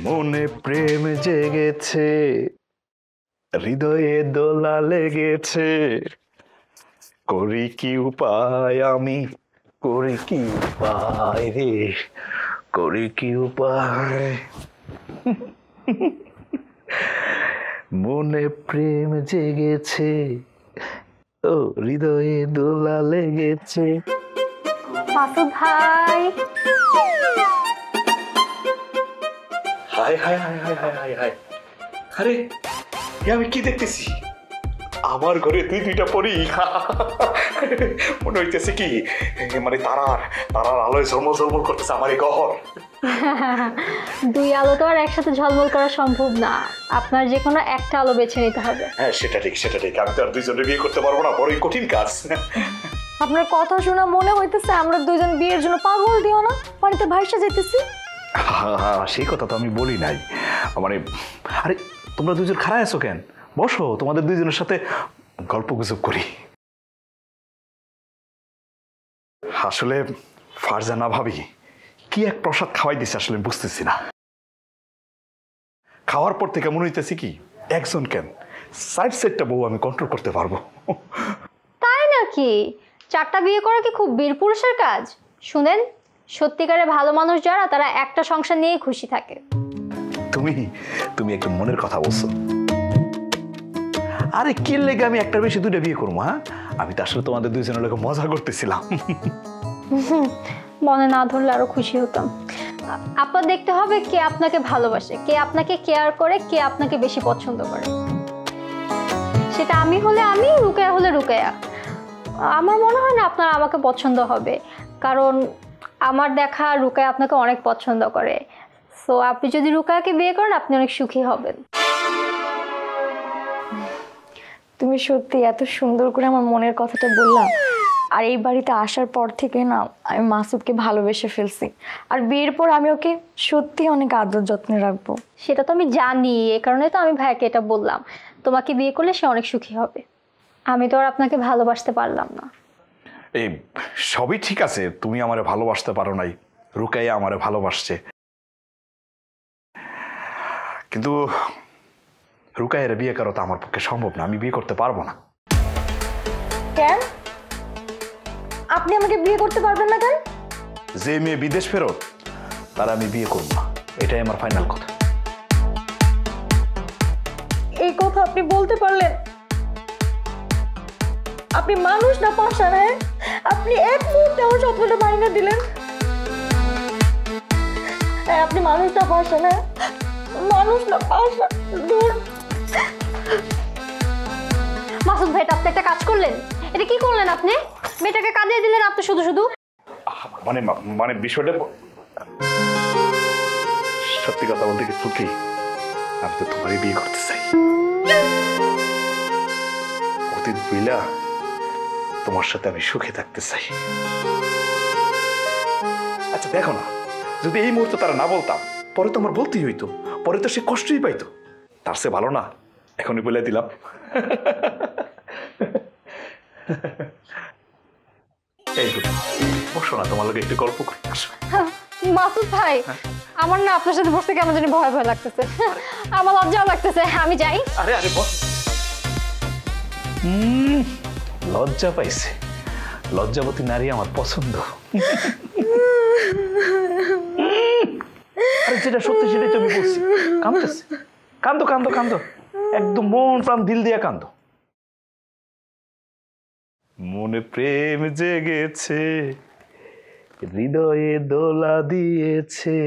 মনে প্রেম জেগেছে, হৃদয়ে দোলা লেগেছে, করি কি উপায় আমি, করি কি উপায় রে, করি কি উপায়। মনে প্রেম জেগেছে, ও হৃদয়ে দোলা লেগেছে। মাসুদ ভাই, হায় হায় হায় হায় হায় হায় হায়, আরে আমি কি দেখতেছি? আমার ঘরে তুই দুইটা পড়ি, মনে হইতেছে কি মানে তারার আলোয় ঝলমল ঝলমল করতেছে আমার এই ঘর। দুই আলো তো আর একসাথে ঝলমল করা সম্ভব না, আপনার যে কোনো একটা আলো বেছে নিতে হবে। হ্যাঁ সেটা ঠিক, আমি তো আর দুইজনে বিয়ে করতে পারবো না, বড়ই কঠিন কাজ। আপনার কথা শুনে মনে হইতেছে আমরা দুইজন বিয়ের জন্য পাগল, দিও না পানিতে ভাইসা যেতেছি। সেই কথা তো আমি বলি নাই, মানে আরে তোমরা দুজন খাড়ায় আছো কেন? বসো, তোমাদের দুইজনের সাথে গল্প গুজব করি। আসলে ফারজানা ভাবি কি এক প্রসাদ খাওয়াই দিছে, আসলে বুঝতেছি না। খাওয়ার পর থেকে মনে হইতেছি কি একজন কেন সাইড সেটটা বউ আমি কন্ট্রোল করতে পারবো। তাই নাকি? 4টা বিয়ে করা কি খুব বীর পুরুষের কাজ? শুনেন, সত্যিকারে ভালো মানুষ যারা, তারা একটা সংসার নিয়েই খুশি থাকে। তুমি একটু মনের কথা বলছো। আরে কি লেগে আমি একটা বেশি 2টা বিয়ে করবো? হ্যাঁ, আমি তো আসলে তোমাদের দুইজনের লোক মজা করতেছিলাম। মনে না ধরলে আরো খুশি হতাম। আপনার দেখতে হবে কে আপনাকে ভালোবাসে, কে আপনাকে কেয়ার করে, কে আপনাকে বেশি পছন্দ করে। সেটা আমি হলে আমি, রুকায়া হলে রুকায়া। আমার মনে হয় না আপনার আমাকে পছন্দ হবে, কারণ আমার দেখা রুকায়া আপনাকে অনেক পছন্দ করে। সো আপনি যদি রুকায়াকে বিয়ে করেন, আপনি অনেক সুখী হবেন। তুমি সত্যি এত সুন্দর করে আমার মনের কথাটা বললাম, আর এই বাড়িতে আসার পর থেকে না আমি মাসুদকে ভালোবেসে ফেলছি। আর বিয়ের পর আমি ওকে সত্যি অনেক আদর যত্নে রাখবো। সেটা তো আমি জানি, এই কারণে তো আমি ভাইয়াকে এটা বললাম, তোমাকে বিয়ে করলে সে অনেক সুখী হবে। আমি তো আর আপনাকে ভালোবাসতে পারলাম না। এই সবই ঠিক আছে, তুমি আমারে ভালোবাসতে পারো নাই, রুকাইয়া আমারে ভালোবাসছে, কিন্তু রুকাইয়ের বিয়ে করা তো আমার পক্ষে সম্ভব না, আমি বিয়ে করতে পারবো না। কেন? আপনি আমাকে বিয়ে করতে পারবেন না কেন? যে মেয়ে বিদেশ ফেরত তারা আমি বিয়ে করবো না, এটাই আমার ফাইনাল কথা। এই কথা আপনি বলতে পারলেন? আপনি মানুষ না পাশা? হ্যাঁ, আপনি এক মুহূর্তে আমার স্বপ্নটা ভাঙিয়ে দিলেন। হ্যাঁ, আপনি মানুষ না পাশা? না মানুষ না পাশা। দূর। মাসুদ ভাই, আপনি একটা কাজ করলেন, এটা কি করলেন আপনি? মেয়েটাকে কাঁদিয়ে দিলেন আপনি শুধু শুধু। মানে বিষয়টা সত্যি কথা বলতে কি ফুটি, আমি তো তোমারই বিয়ে করতে চাই। অতীত বুইলা তোমার সাথে আমি সুখে থাকতে চাই। আচ্ছা দেখো না, যদি এই মুহূর্তে তারা না বলতাম, পরে তো আমার বলতেই হইতো, পরে তো সে কষ্টই পাইতো। তার চেয়ে ভালো না এখনই বলে দিলাম। এই বসো না, তোমার লোকে একটু গল্প করে আসো। মাসুদ ভাই, আমার না আপনার সাথে বসতে কেমন জানি ভয় ভয় লাগতেছে, আমার লজ্জাও লাগতেছে, আমি যাই। আরে আরে বস। লজ্জা পাইছে, লজ্জাবতী নারী আমার পছন্দ। আরে যেটা সত্যি সেটাই তো আমি বলছি। কাঁদতেছে, কান্দো কান্দো কান্দো, একদম মন প্রাণ দিল দিয়া কান্দো। মনে প্রেম জেগেছে, হৃদয়ে দোলা দিয়েছে,